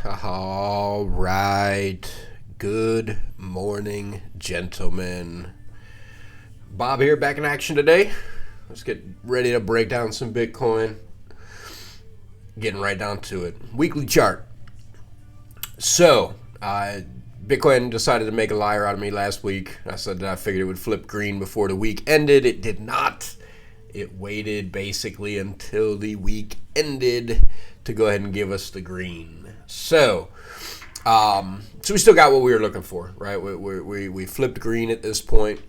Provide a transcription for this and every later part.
All right. Good morning, gentlemen. Bob here, back in action today. Let's get ready to break down some Bitcoin. Getting right down to it. Weekly chart. So, Bitcoin decided to make a liar out of me last week. I said that I figured it would flip green before the week ended. It did not. It waited basically until the week ended to go ahead and give us the green. So we still got what we were looking for, right? We flipped green at this point.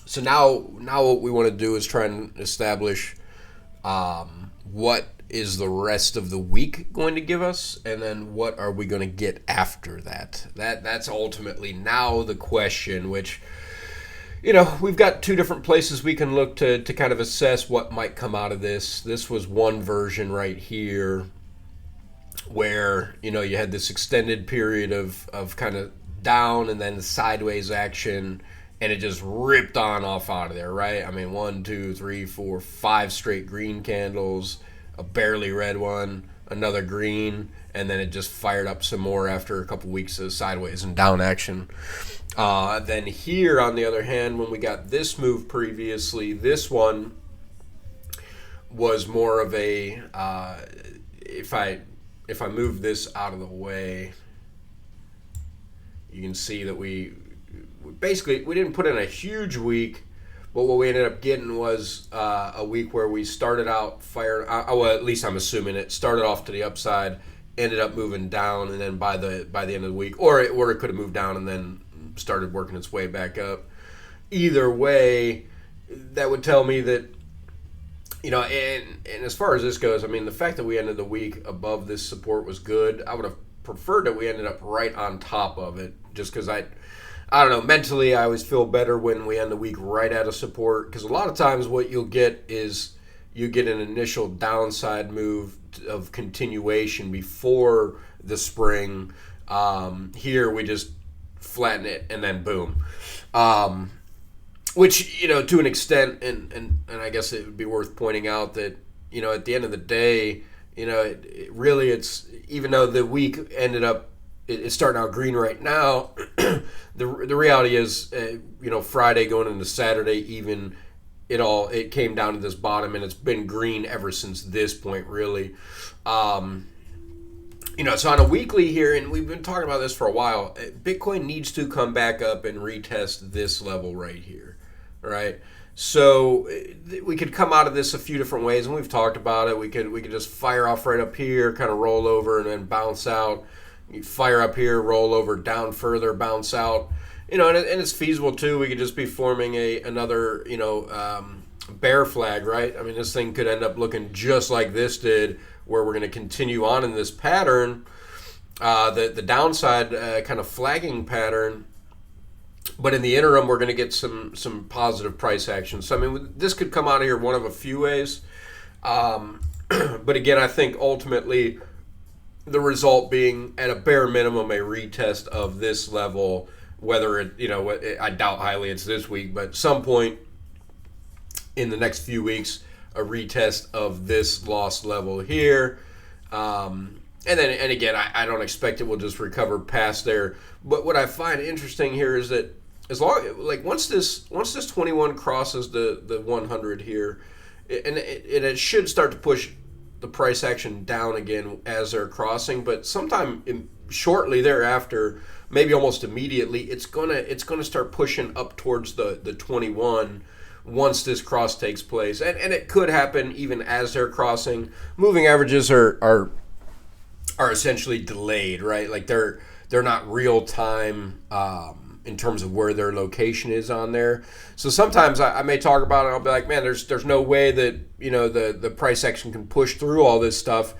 So now what we want to do is try and establish what is the rest of the week going to give us, and then what are we going to get after that? That's ultimately now the question, which, you know, we've got two different places we can look to kind of assess what might come out of this. This was one version right here where, you know, you had this extended period of kind of down and then sideways action, and it just ripped on off out of there, right? I mean, 1, 2, 3, 4, 5 straight green candles, a barely red one, another green, and then it just fired up some more after a couple weeks of sideways and down action. Then here, on the other hand, when we got this move previously, this one was more of a, if I move this out of the way, you can see that we didn't put in a huge week, but what we ended up getting was a week where we started out well, at least I'm assuming it started off to the upside, ended up moving down, and then by the end of the week, or it could have moved down and then started working its way back up. Either way, that would tell me that, you know, and as far as this goes, I mean, the fact that we ended the week above this support was good. I would have preferred that we ended up right on top of it, just because I don't know, mentally I always feel better when we end the week right at a support, because a lot of times what you'll get is you get an initial downside move of continuation before the spring. Here we just flatten it and then boom. Which, you know, to an extent, and I guess it would be worth pointing out that, you know, at the end of the day, you know, it really, it's, even though the week ended up, it's starting out green right now, the reality is, you know, Friday going into Saturday even, it came down to this bottom, and it's been green ever since this point, really. You know, so on a weekly here, and we've been talking about this for a while, Bitcoin needs to come back up and retest this level right here, right? So we could come out of this a few different ways, and we've talked about it. We could just fire off right up here, kind of roll over, and then bounce out. You fire up here, roll over, down further, bounce out. You know, and it's feasible too. We could just be forming another, you know, bear flag, right? I mean, this thing could end up looking just like this did, where we're going to continue on in this pattern, the downside kind of flagging pattern. But in the interim, we're going to get some positive price action. So, I mean, this could come out of here one of a few ways. But again, I think ultimately the result being, at a bare minimum, a retest of this level, whether it, you know, I doubt highly it's this week, but some point in the next few weeks, a retest of this lost level here. And again, I don't expect it will just recover past there. But what I find interesting here is that once this 21 crosses the 100 here, and it should start to push the price action down again as they're crossing, but sometime shortly thereafter, maybe almost immediately, it's gonna start pushing up towards the 21 once this cross takes place, and it could happen even as they're crossing. Moving averages are essentially delayed, right? Like they're not real time in terms of where their location is on there. So sometimes I may talk about it, I'll be like, man, there's no way that, you know, the price action can push through all this stuff,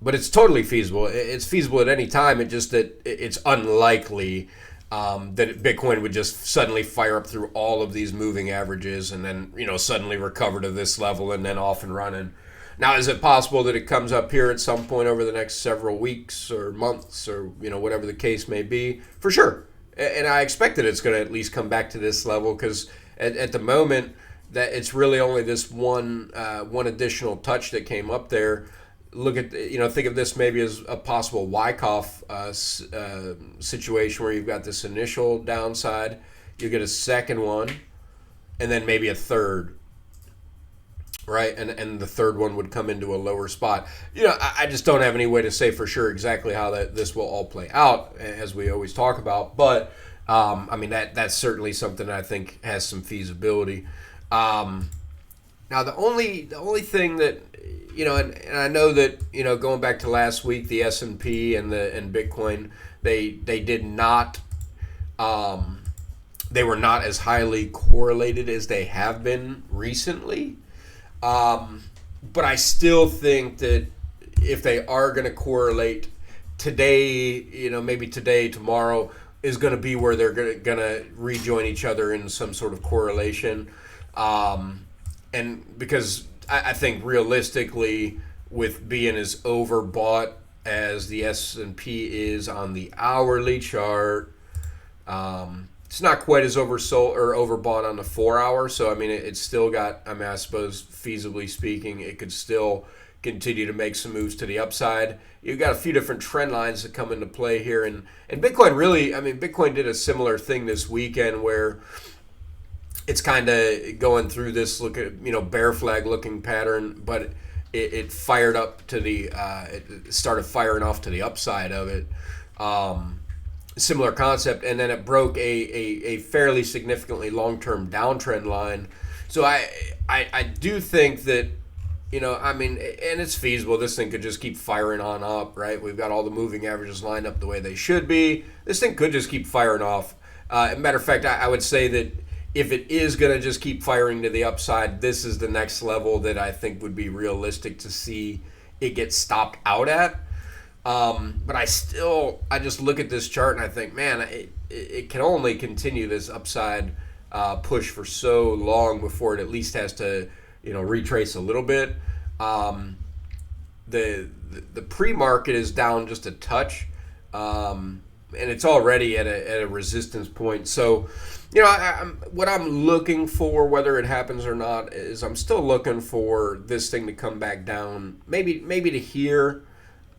but it's totally feasible. It's feasible at any time. It just that it's unlikely that Bitcoin would just suddenly fire up through all of these moving averages and then, you know, suddenly recover to this level and then off and running. Now, is it possible that it comes up here at some point over the next several weeks or months, or, you know, whatever the case may be? For sure. And I expect that it's going to at least come back to this level, because at the moment that it's really only this one additional touch that came up there. look at, think of this maybe as a possible Wyckoff situation where you've got this initial downside, you get a second one, and then maybe a third, right? And the third one would come into a lower spot. I just don't have any way to say for sure exactly how this will all play out, as we always talk about. But that's certainly something that I think has some feasibility. Now the only thing that and I know that going back to last week, the S&P and Bitcoin, they did not. They were not as highly correlated as they have been recently. But I still think that if they are going to correlate today, maybe today, tomorrow is going to be where they're going to rejoin each other in some sort of correlation. And because I think realistically, with being as overbought as the S&P is on the hourly chart, it's not quite as oversold or overbought on the 4 hour. So, it's still got, I suppose, feasibly speaking, it could still continue to make some moves to the upside. You've got a few different trend lines that come into play here. And Bitcoin really, Bitcoin did a similar thing this weekend where it's kind of going through this bear flag looking pattern, but it fired up to it started firing off to the upside of it. Similar concept, and then it broke a fairly significantly long-term downtrend line. So I do think that, and it's feasible. This thing could just keep firing on up, right? We've got all the moving averages lined up the way they should be. This thing could just keep firing off. Matter of fact, I would say that if it is going to just keep firing to the upside, this is the next level that I think would be realistic to see it get stopped out at. But I just look at this chart and I think, man, it can only continue this upside push for so long before it at least has to, retrace a little bit. The pre-market is down just a touch, and it's already at a resistance point. So, what I'm looking for, whether it happens or not, is I'm still looking for this thing to come back down, maybe to here.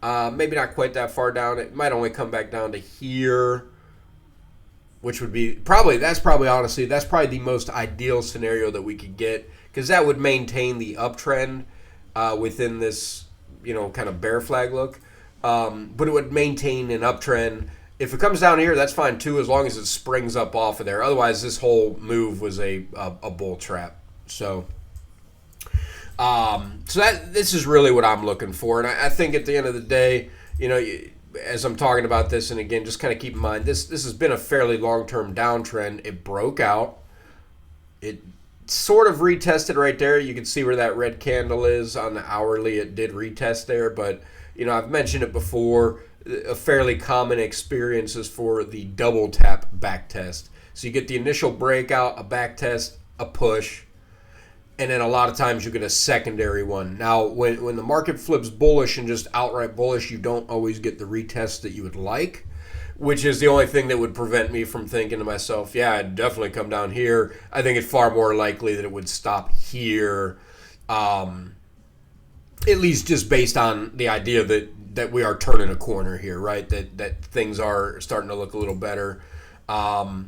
Maybe not quite that far down. It might only come back down to here, which would be that's probably the most ideal scenario that we could get, because that would maintain the uptrend within this, kind of bear flag look. But it would maintain an uptrend. If it comes down here, that's fine too, as long as it springs up off of there. Otherwise, this whole move was a bull trap. So this is really what I'm looking for. And I think at the end of the day, as I'm talking about this, and again, just kind of keep in mind, this has been a fairly long-term downtrend. It broke out. It sort of retested right there. You can see where that red candle is on the hourly. It did retest there, but, I've mentioned it before. A fairly common experience is for the double tap back test. So you get the initial breakout, a back test, a push, and then a lot of times you get a secondary one. Now, when the market flips bullish and just outright bullish, you don't always get the retest that you would like, which is the only thing that would prevent me from thinking to myself, yeah, I'd definitely come down here. I think it's far more likely that it would stop here, at least just based on the idea that we are turning a corner here, right? That things are starting to look a little better. The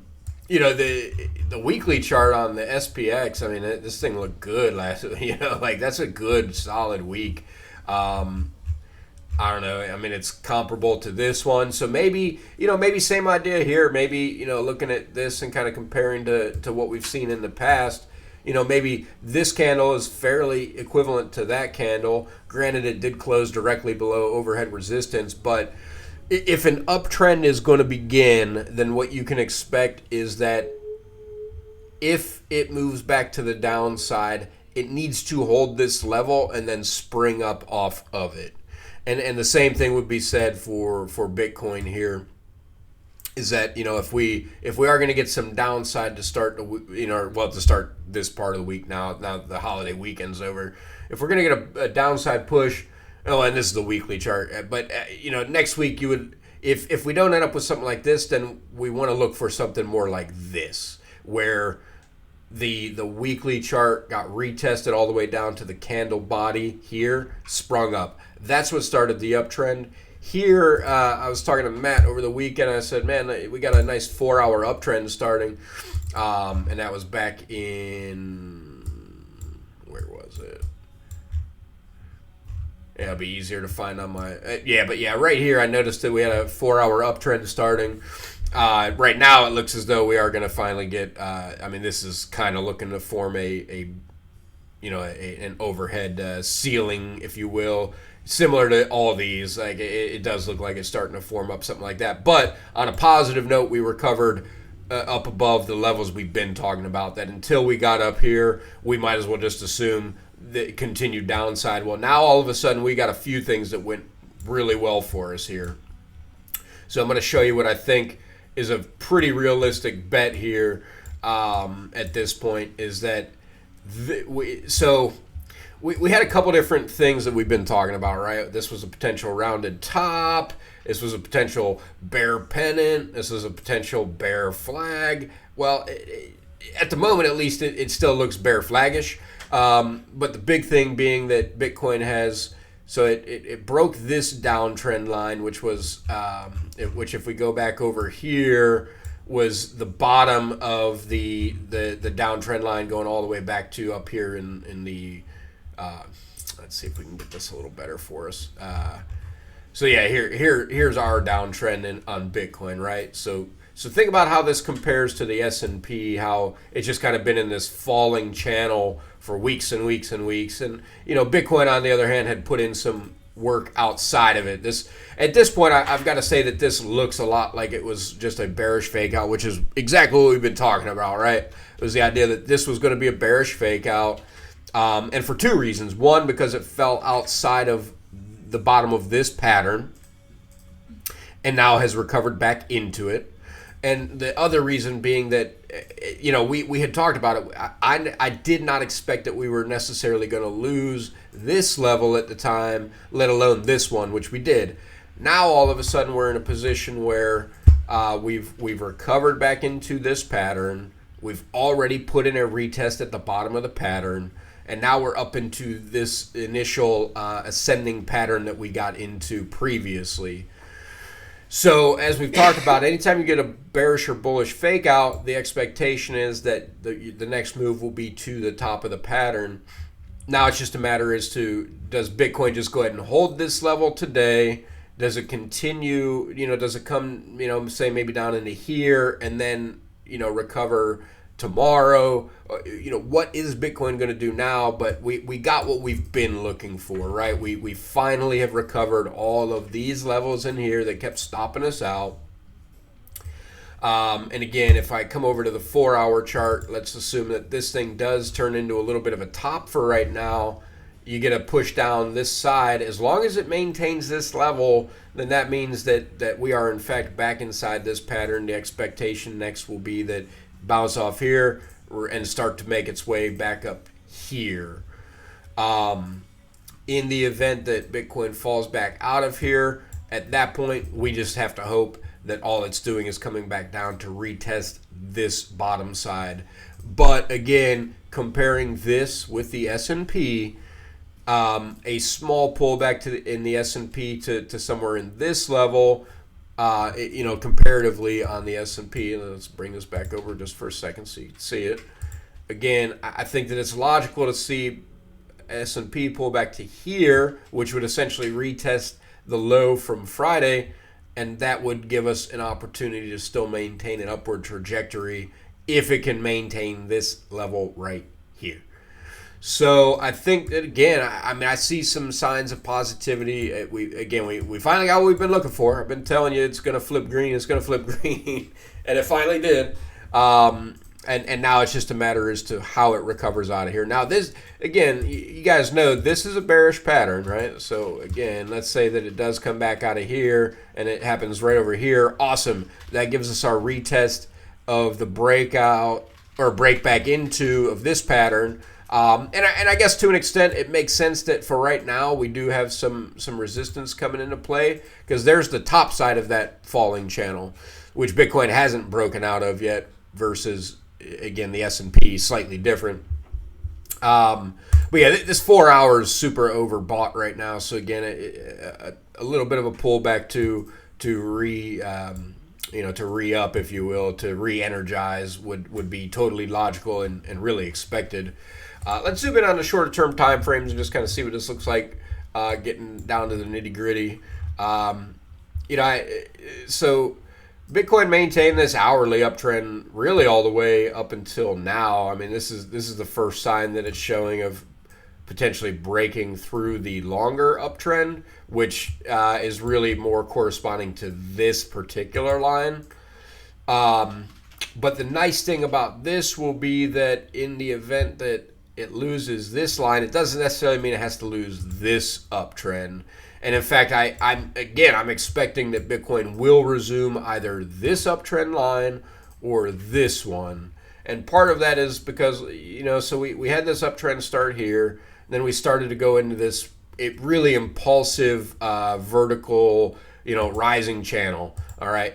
weekly chart on the SPX, this thing looked good last, that's a good solid week. I don't know. It's comparable to this one. So maybe same idea here. Maybe, looking at this and kind of comparing to what we've seen in the past, maybe this candle is fairly equivalent to that candle. Granted, it did close directly below overhead resistance, but if an uptrend is going to begin, then what you can expect is that if it moves back to the downside, it needs to hold this level and then spring up off of it. And the same thing would be said for Bitcoin here, is that, if we are going to get some downside to start to start this part of the week now the holiday weekend's over, if we're going to get a downside push. Oh, and this is the weekly chart. But, next week you would, if we don't end up with something like this, then we want to look for something more like this, where the weekly chart got retested all the way down to the candle body here, sprung up. That's what started the uptrend. Here, I was talking to Matt over the weekend. I said, man, we got a nice 4-hour uptrend starting. And that was back in, where was it? Yeah, it'll be easier to find on my, right here I noticed that we had a 4-hour uptrend starting. Right now it looks as though we are going to finally get, this is kind of looking to form an overhead ceiling, if you will. Similar to all these, like it does look like it's starting to form up something like that. But on a positive note, we recovered up above the levels we've been talking about. That until we got up here, we might as well just assume the continued downside. Well, now all of a sudden we got a few things that went really well for us here. So I'm going to show you what I think is a pretty realistic bet here at this point. Is that we had a couple different things that we've been talking about, right? This was a potential rounded top. This was a potential bear pennant. This was a potential bear flag. Well, at the moment, at least, it still looks bear flaggish. But the big thing being that Bitcoin has, so it broke this downtrend line, which was, which if we go back over here, was the bottom of the downtrend line going all the way back to up here in the, let's see if we can get this a little better for us. So yeah, here's our downtrend on Bitcoin, right? So think about how this compares to the S&P, how it's just kind of been in this falling channel for weeks and weeks and weeks. And, Bitcoin, on the other hand, had put in some work outside of it. At this point, I've got to say that this looks a lot like it was just a bearish fake out, which is exactly what we've been talking about, right? It was the idea that this was going to be a bearish fake out. And for two reasons. One, because it fell outside of the bottom of this pattern and now has recovered back into it. And the other reason being that, we had talked about it. I did not expect that we were necessarily going to lose this level at the time, let alone this one, which we did. Now, all of a sudden, we're in a position where we've recovered back into this pattern. We've already put in a retest at the bottom of the pattern. And now we're up into this initial ascending pattern that we got into previously. So as we've talked about, anytime you get a bearish or bullish fake out, the expectation is that the next move will be to the top of the pattern. Now it's just a matter as to, does Bitcoin just go ahead and hold this level today? Does it continue, does it come, say maybe down into here and then, recover tomorrow? What is Bitcoin going to do now? But we got what we've been looking for, right? We finally have recovered all of these levels in here that kept stopping us out. And again, if I come over to the 4-hour chart, let's assume that this thing does turn into a little bit of a top for right now. You get a push down this side. As long as it maintains this level, then that means that we are in fact back inside this pattern. The expectation next will be that bounce off here and start to make its way back up here. In the event that Bitcoin falls back out of here, at that point, we just have to hope that all it's doing is coming back down to retest this bottom side. But again, comparing this with the S&P, a small pullback in the S&P to somewhere in this level, comparatively on the S&P. Let's bring this back over just for a second so you can see it. Again, I think that it's logical to see S&P pull back to here, which would essentially retest the low from Friday, and that would give us an opportunity to still maintain an upward trajectory if it can maintain this level right here. So I think that, again, I see some signs of positivity. We finally got what we've been looking for. I've been telling you it's going to flip green. It's going to flip green. And it finally did. And now it's just a matter as to how it recovers out of here. Now, this, again, you guys know this is a bearish pattern, right? So, again, let's say that it does come back out of here and it happens right over here. Awesome. That gives us our retest of the breakout or break back into of this pattern. And I guess to an extent it makes sense that for right now we do have some resistance coming into play, because there's the top side of that falling channel, which Bitcoin hasn't broken out of yet, versus, again, the S&P slightly different. But yeah, this 4 hours is super overbought right now. So again, a little bit of a pullback to to re-up, if you will, to re-energize would be totally logical and really expected. Let's zoom in on the shorter term time frames and just kind of see what this looks like, getting down to the nitty gritty. So Bitcoin maintained this hourly uptrend really all the way up until now. I mean, this is the first sign that it's showing of potentially breaking through the longer uptrend, which is really more corresponding to this particular line. But the nice thing about this will be that in the event that it loses this line, it doesn't necessarily mean it has to lose this uptrend. And in fact, I'm expecting that Bitcoin will resume either this uptrend line or this one. And part of that is because, so we had this uptrend start here. Then we started to go into this really impulsive vertical, rising channel. All right.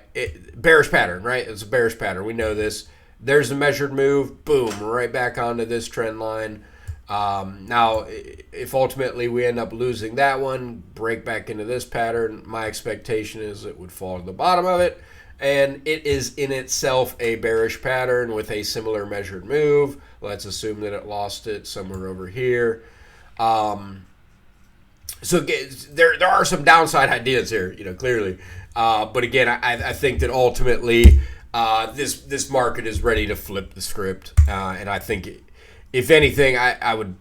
Bearish pattern, right? It's a bearish pattern. We know this. There's a measured move. Boom. Right back onto this trend line. Now, if ultimately we end up losing that one, break back into this pattern, my expectation is it would fall to the bottom of it. And it is in itself a bearish pattern with a similar measured move. Let's assume that it lost it somewhere over here. So there are some downside ideas here, clearly. But again, I think that ultimately this market is ready to flip the script. And I think, if anything, I would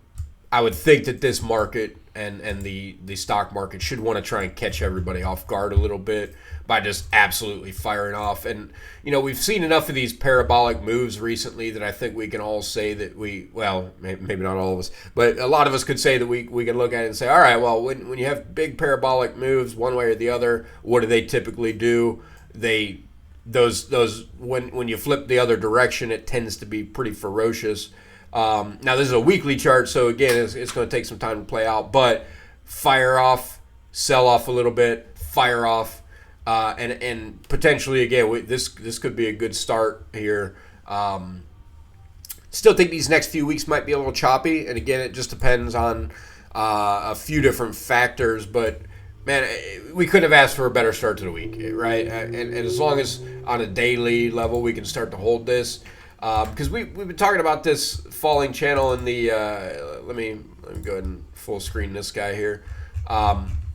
think that this market and the stock market should want to try and catch everybody off guard a little bit by just absolutely firing off. And, we've seen enough of these parabolic moves recently that I think we can all say that maybe not all of us, but a lot of us could say that we can look at it and say, all right, well, when you have big parabolic moves one way or the other, what do they typically do? When you flip the other direction, it tends to be pretty ferocious. Now, this is a weekly chart, so again, it's going to take some time to play out, but fire off, sell off a little bit, fire off, and potentially, again, this could be a good start here. Still think these next few weeks might be a little choppy, and again, it just depends on a few different factors, but man, we couldn't have asked for a better start to the week, right? And as long as on a daily level we can start to hold this, because we've been talking about this falling channel in the let me go ahead and full screen this guy here.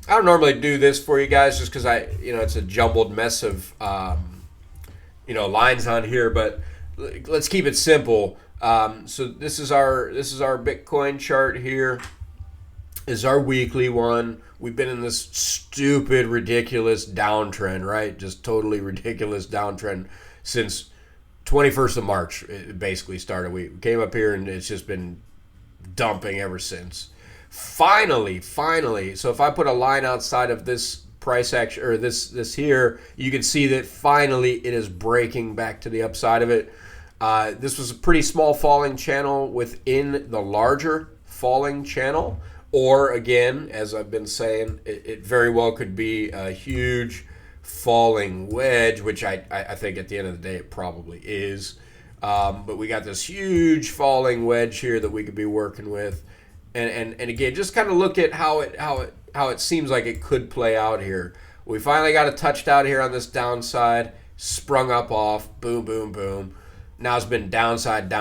I don't normally do this for you guys just because it's a jumbled mess of lines on here, but let's keep it simple. So this is our Bitcoin chart here. This is our weekly one. We've been in this stupid, ridiculous downtrend, right? Just totally ridiculous downtrend since 21st of March. It basically started. We came up here and it's just been dumping ever since. Finally, so if I put a line outside of this price action, or this here, you can see that finally it is breaking back to the upside of it. This was a pretty small falling channel within the larger falling channel, or again, as I've been saying, it very well could be a huge falling wedge, which I think at the end of the day it probably is. But we got this huge falling wedge here that we could be working with. And again, just kind of look at how it seems like it could play out here. We finally got a touchdown here on this downside, sprung up off, boom, boom, boom. Now it's been downside.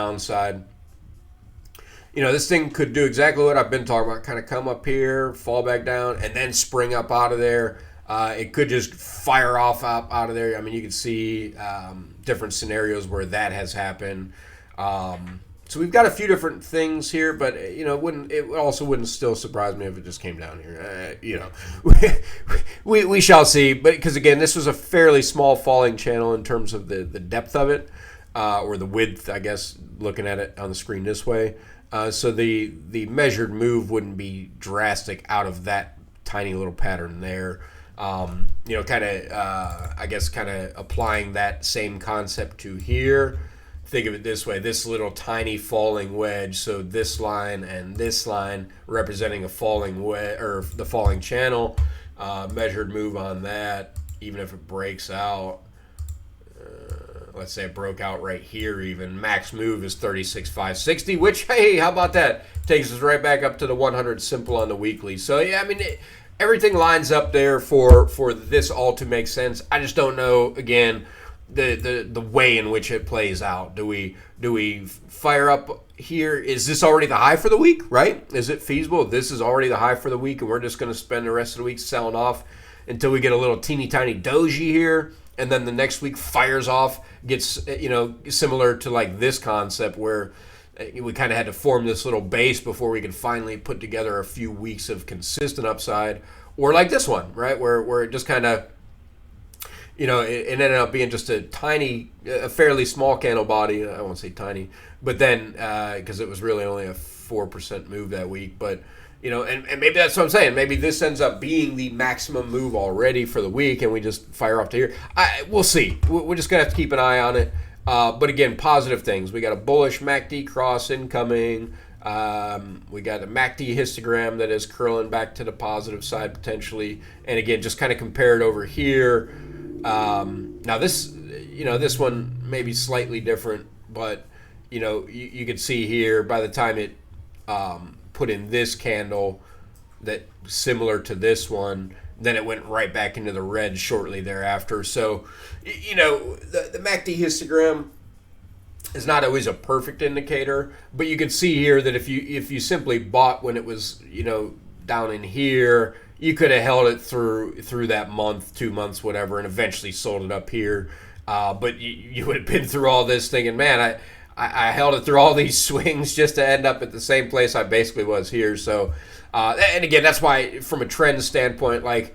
This thing could do exactly what I've been talking about, kind of come up here, fall back down, and then spring up out of there. It could just fire off out of there. I mean, you can see different scenarios where that has happened. So we've got a few different things here, but it also wouldn't still surprise me if it just came down here. We shall see. But because again, this was a fairly small falling channel in terms of the depth of it, or the width, I guess, looking at it on the screen this way. So the measured move wouldn't be drastic out of that tiny little pattern there. Kind of applying that same concept to here. Think of it this way, this little tiny falling wedge, so this line and this line representing a falling wedge, or the falling channel, measured move on that, even if it breaks out. let's say it broke out right here even. Max move is 36,560, which, hey, how about that? Takes us right back up to the 100 simple on the weekly. So, yeah, I mean, everything lines up there for this all to make sense. I just don't know, again, the way in which it plays out. Do we fire up here? Is this already the high for the week, right? Is it feasible? This is already the high for the week, and we're just going to spend the rest of the week selling off until we get a little teeny tiny doji here, and then the next week fires off, gets, similar to like this concept where we kind of had to form this little base before we could finally put together a few weeks of consistent upside, or like this one, right, where it just kind of, it ended up being just a fairly small candle body. I won't say tiny, but then because it was really only a 4% move that week, but and maybe that's what I'm saying. Maybe this ends up being the maximum move already for the week, and we just fire off to here. We'll see. We're just going to have to keep an eye on it. But again, positive things. We got a bullish MACD cross incoming. We got a MACD histogram that is curling back to the positive side potentially. And again, just kind of compare it over here. Now this, this one may be slightly different, but you could see here by the time it put in this candle that similar to this one, then it went right back into the red shortly thereafter. So, the MACD histogram is not always a perfect indicator, but you can see here that if you simply bought when it was, down in here, you could have held it through that month, 2 months, whatever, and eventually sold it up here. But you would have been through all this thinking, man, I held it through all these swings just to end up at the same place I basically was here. So, and again, that's why from a trend standpoint, like,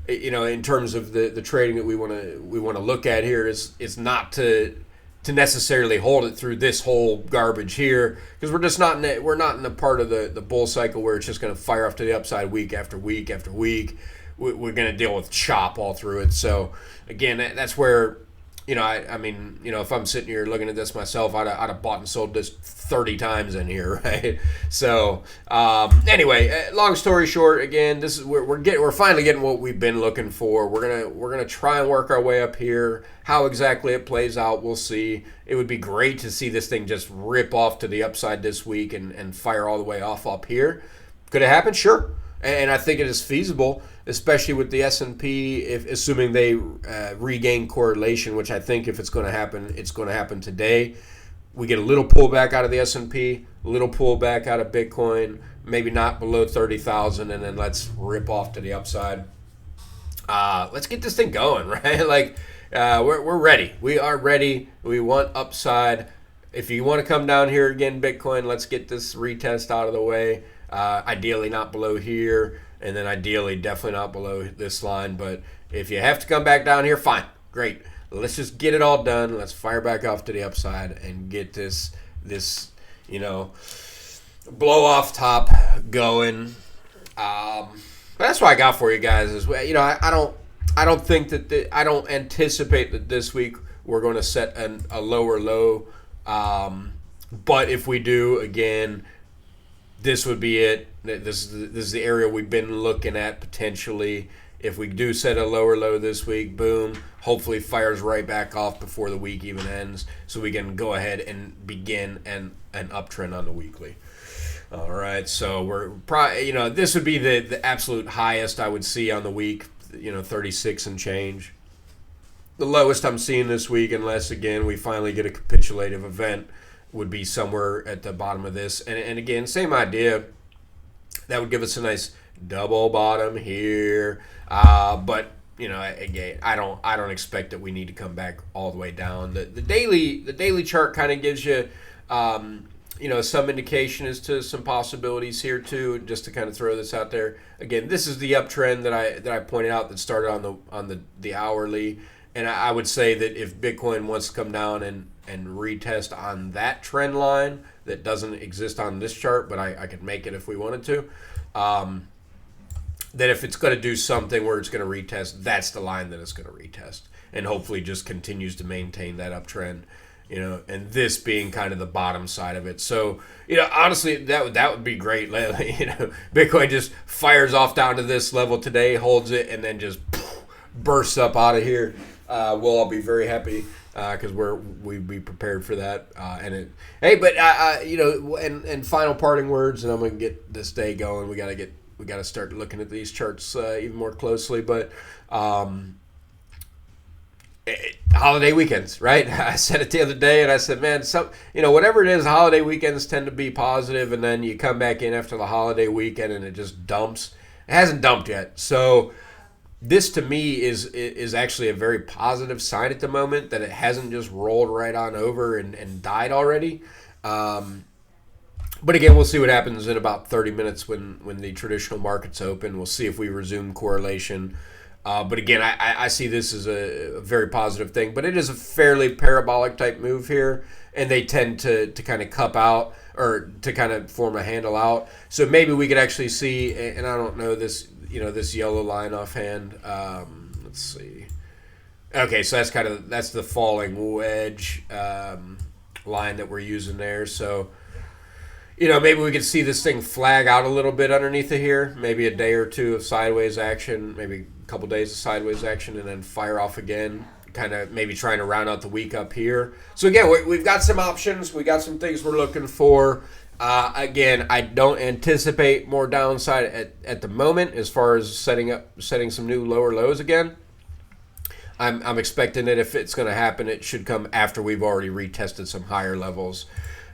in terms of the trading that we want to look at here is not to necessarily hold it through this whole garbage here, because we're not in the part of the bull cycle where it's just going to fire off to the upside week after week after week. We're going to deal with chop all through it. So again, that's where. I mean, if I'm sitting here looking at this myself, I'd have bought and sold this 30 times in here, right? So, anyway, long story short, again, this is we're finally getting what we've been looking for. We're gonna try and work our way up here. How exactly it plays out, we'll see. It would be great to see this thing just rip off to the upside this week and fire all the way off up here. Could it happen? Sure. And I think it is feasible, especially with the S&P, assuming they regain correlation, which I think if it's going to happen today. We get a little pullback out of the S&P, a little pullback out of Bitcoin, maybe not below 30,000, and then let's rip off to the upside. Let's get this thing going, right? Like, we're ready. We are ready. We want upside. If you want to come down here again, Bitcoin, let's get this retest out of the way. Ideally not below here, and then ideally definitely not below this line. But if you have to come back down here, fine, great. Let's just get it all done. Let's fire back off to the upside and get this blow off top going. But that's what I got for you guys. Is I don't think that I don't anticipate that this week we're going to set a lower low. But if we do, again, this would be it. This is the area we've been looking at potentially. If we do set a lower low this week, boom, hopefully fires right back off before the week even ends, so we can go ahead and begin an uptrend on the weekly. All right, so we're probably, this would be the absolute highest I would see on the week, 36 and change. The lowest I'm seeing this week, unless, again, we finally get a capitulative event, would be somewhere at the bottom of this. And again, same idea. That would give us a nice double bottom here. But, again, I don't expect that we need to come back all the way down. The daily chart kind of gives you, some indication as to some possibilities here too, just to kind of throw this out there. Again, this is the uptrend that I pointed out that started on the hourly. And I would say that if Bitcoin wants to come down and retest on that trend line that doesn't exist on this chart, but I could make it if we wanted to, that if it's going to do something where it's going to retest, that's the line that it's going to retest, and hopefully just continues to maintain that uptrend, and this being kind of the bottom side of it. So, honestly, that would be great. Bitcoin just fires off down to this level today, holds it, and then just bursts up out of here. we'll all be very happy because we'd be prepared for that. And final parting words, and I'm gonna get this day going. We gotta start looking at these charts even more closely, but. Holiday weekends, right? I said it the other day, and I said, man, whatever it is, holiday weekends tend to be positive, and then you come back in after the holiday weekend, and it just dumps. It hasn't dumped yet, so this to me is actually a very positive sign at the moment that it hasn't just rolled right on over and died already. But again, we'll see what happens in about 30 minutes when the traditional markets open. We'll see if we resume correlation. But again, I see this as a very positive thing. But it is a fairly parabolic type move here, and they tend to kind of cup out or to kind of form a handle out. So maybe we could actually see, and I don't know this yellow line offhand. Let's see. Okay, so that's the falling wedge line that we're using there. So. Maybe we could see this thing flag out a little bit underneath it here. Maybe a day or two of sideways action, maybe a couple days of sideways action, and then fire off again, kind of maybe trying to round out the week up here. So, again, we've got some options. We got some things we're looking for. Again, I don't anticipate more downside at the moment as far as setting some new lower lows again. I'm expecting that if it's going to happen, it should come after we've already retested some higher levels.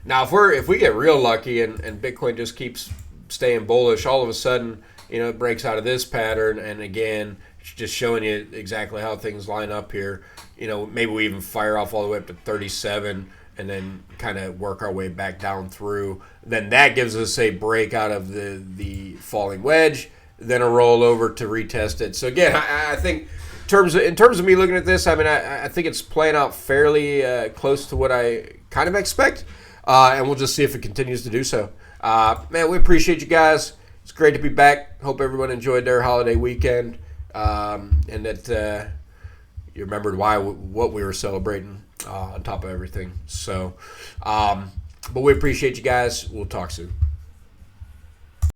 Now, if we get real lucky and Bitcoin just keeps staying bullish, all of a sudden, it breaks out of this pattern, and again, it's just showing you exactly how things line up here. Maybe we even fire off all the way up to 37 and then kind of work our way back down through. Then that gives us a break out of the falling wedge, then a roll over to retest it. So again, I think in terms of me looking at this, I think it's playing out fairly close to what I kind of expect. And we'll just see if it continues to do so. Man, we appreciate you guys. It's great to be back. Hope everyone enjoyed their holiday weekend, and that you remembered what we were celebrating on top of everything. So, but we appreciate you guys. We'll talk soon.